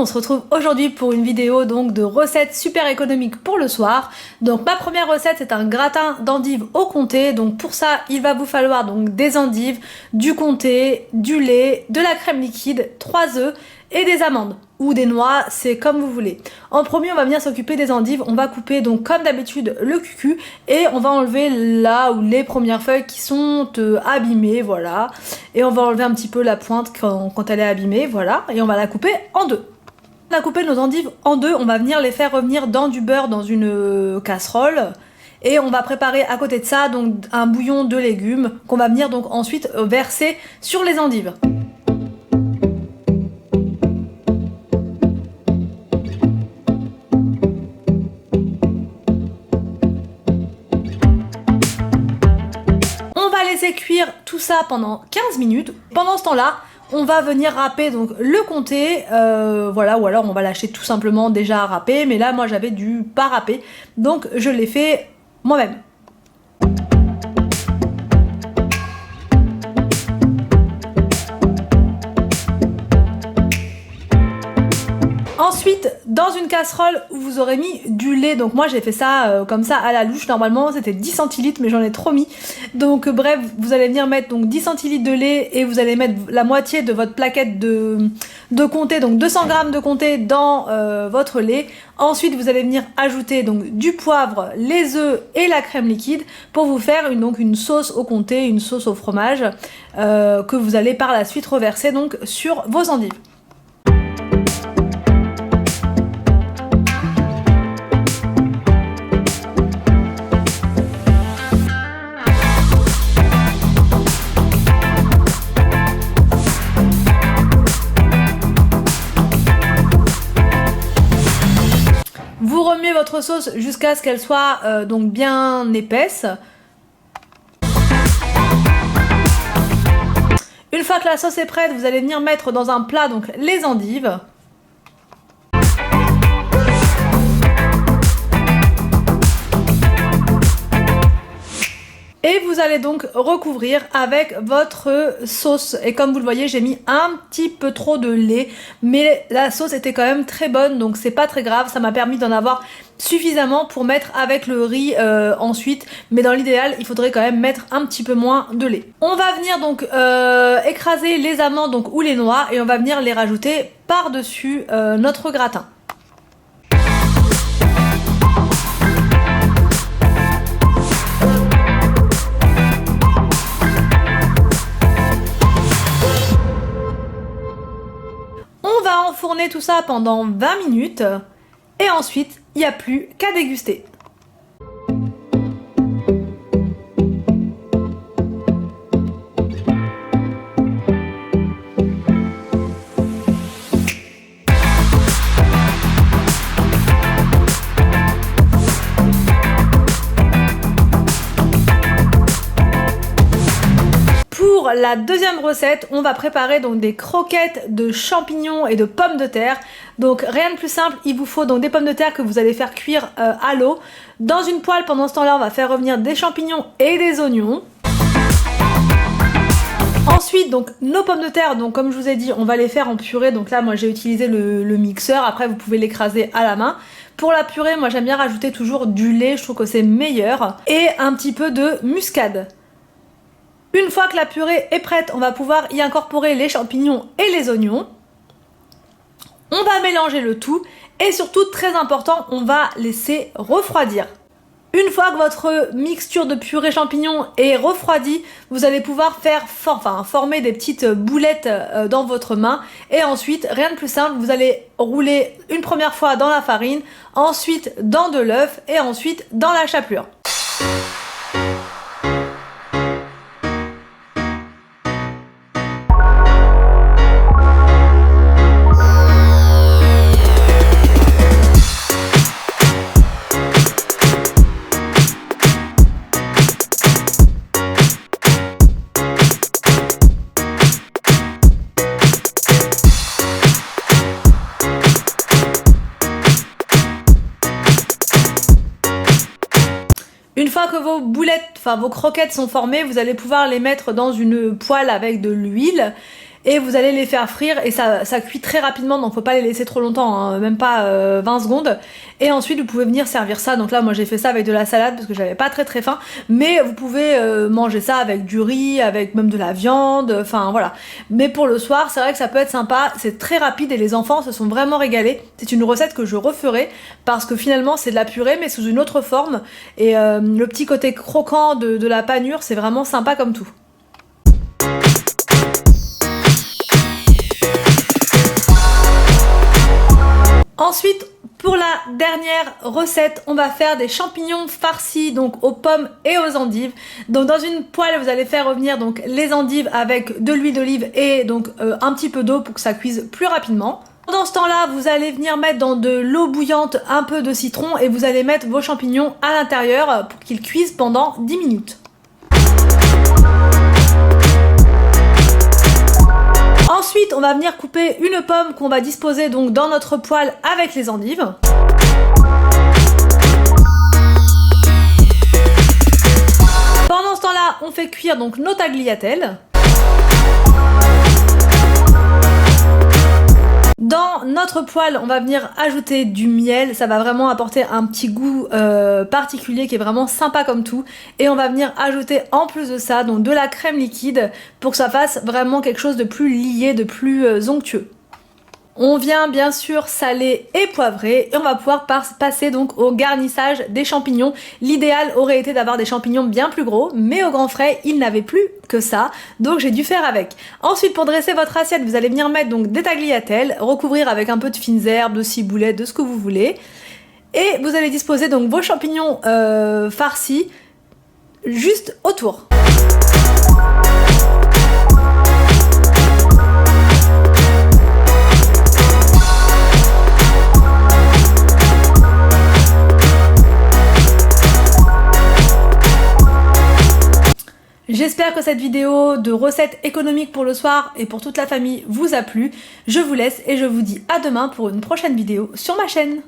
on se retrouve aujourd'hui pour une vidéo donc de recettes super économiques pour le soir. Donc ma première recette, c'est un gratin d'endives au comté. Donc pour ça, il va vous falloir donc des endives, du comté, du lait, de la crème liquide, 3 œufs et des amandes ou des noix, c'est comme vous voulez. En premier, on va venir s'occuper des endives. On va couper donc comme d'habitude le cucu et on va enlever là où les premières feuilles qui sont abîmées, voilà. Et on va enlever un petit peu la pointe quand elle est abîmée, voilà. Et on va la couper en deux. On a coupé nos endives en deux, on va venir les faire revenir dans du beurre dans une casserole. Et on va préparer à côté de ça donc un bouillon de légumes qu'on va venir donc ensuite verser sur les endives. Laisser cuire tout ça pendant 15 minutes. Pendant ce temps-là, on va venir râper donc le comté, voilà, ou alors on va l'acheter tout simplement déjà râpé, mais là moi j'avais du pas râpé, donc je l'ai fait moi-même. Ensuite, dans une casserole où vous aurez mis du lait, donc moi j'ai fait ça comme ça à la louche, normalement c'était 10 centilitres mais j'en ai trop mis. Donc bref, vous allez venir mettre donc 10 centilitres de lait et vous allez mettre la moitié de votre plaquette de comté, donc 200 g de comté dans votre lait. Ensuite vous allez venir ajouter donc du poivre, les œufs et la crème liquide pour vous faire une sauce au comté, une sauce au fromage que vous allez par la suite reverser donc sur vos endives. Vous remuez votre sauce jusqu'à ce qu'elle soit donc bien épaisse. Une fois que la sauce est prête, vous allez venir mettre dans un plat donc les endives. Et vous allez donc recouvrir avec votre sauce. Et comme vous le voyez, j'ai mis un petit peu trop de lait. Mais la sauce était quand même très bonne, donc c'est pas très grave. Ça m'a permis d'en avoir suffisamment pour mettre avec le riz ensuite. Mais dans l'idéal, il faudrait quand même mettre un petit peu moins de lait. On va venir donc écraser les amandes donc, ou les noix et on va venir les rajouter par-dessus notre gratin. On va enfourner tout ça pendant 20 minutes et ensuite il n'y a plus qu'à déguster. Pour la deuxième recette, on va préparer donc des croquettes de champignons et de pommes de terre. Donc rien de plus simple, il vous faut donc des pommes de terre que vous allez faire cuire à l'eau. Dans une poêle, pendant ce temps-là, on va faire revenir des champignons et des oignons. Ensuite, donc nos pommes de terre, donc comme je vous ai dit, on va les faire en purée. Donc là, moi j'ai utilisé le mixeur. Après, vous pouvez l'écraser à la main. Pour la purée, moi j'aime bien rajouter toujours du lait, je trouve que c'est meilleur. Et un petit peu de muscade. Une fois que la purée est prête, on va pouvoir y incorporer les champignons et les oignons. On va mélanger le tout et surtout, très important, on va laisser refroidir. Une fois que votre mixture de purée champignons est refroidie, vous allez pouvoir former des petites boulettes dans votre main. Et ensuite, rien de plus simple, vous allez rouler une première fois dans la farine, ensuite dans de l'œuf et ensuite dans la chapelure. Une fois que vos boulettes, vos croquettes sont formées, vous allez pouvoir les mettre dans une poêle avec de l'huile. et vous allez les faire frire et ça cuit très rapidement, donc faut pas les laisser trop longtemps, hein, même pas 20 secondes. Et ensuite vous pouvez venir servir ça, donc là moi j'ai fait ça avec de la salade parce que j'avais pas très faim, mais vous pouvez manger ça avec du riz, avec même de la viande, enfin voilà. Mais pour le soir c'est vrai que ça peut être sympa, c'est très rapide et les enfants se sont vraiment régalés. C'est une recette que je referai parce que finalement c'est de la purée mais sous une autre forme, et le petit côté croquant de la panure c'est vraiment sympa comme tout. Ensuite, pour la dernière recette, on va faire des champignons farcis donc aux pommes et aux endives. Donc dans une poêle, vous allez faire revenir donc les endives avec de l'huile d'olive et donc un petit peu d'eau pour que ça cuise plus rapidement. Pendant ce temps-là, vous allez venir mettre dans de l'eau bouillante un peu de citron et vous allez mettre vos champignons à l'intérieur pour qu'ils cuisent pendant 10 minutes. Ensuite, on va venir couper une pomme qu'on va disposer donc dans notre poêle avec les endives. Pendant ce temps-là, on fait cuire donc nos tagliatelles. Dans notre poêle, on va venir ajouter du miel, ça va vraiment apporter un petit goût particulier qui est vraiment sympa comme tout. Et on va venir ajouter en plus de ça donc de la crème liquide pour que ça fasse vraiment quelque chose de plus lié, de plus onctueux. On vient bien sûr saler et poivrer et on va pouvoir passer donc au garnissage des champignons. L'idéal aurait été d'avoir des champignons bien plus gros, mais au grand frais, il n'avait plus que ça, donc j'ai dû faire avec. Ensuite, pour dresser votre assiette, vous allez venir mettre donc des tagliatelles, recouvrir avec un peu de fines herbes, de ciboulette, de ce que vous voulez. Et vous allez disposer donc vos champignons farcis juste autour. J'espère que cette vidéo de recettes économiques pour le soir et pour toute la famille vous a plu. Je vous laisse et je vous dis à demain pour une prochaine vidéo sur ma chaîne.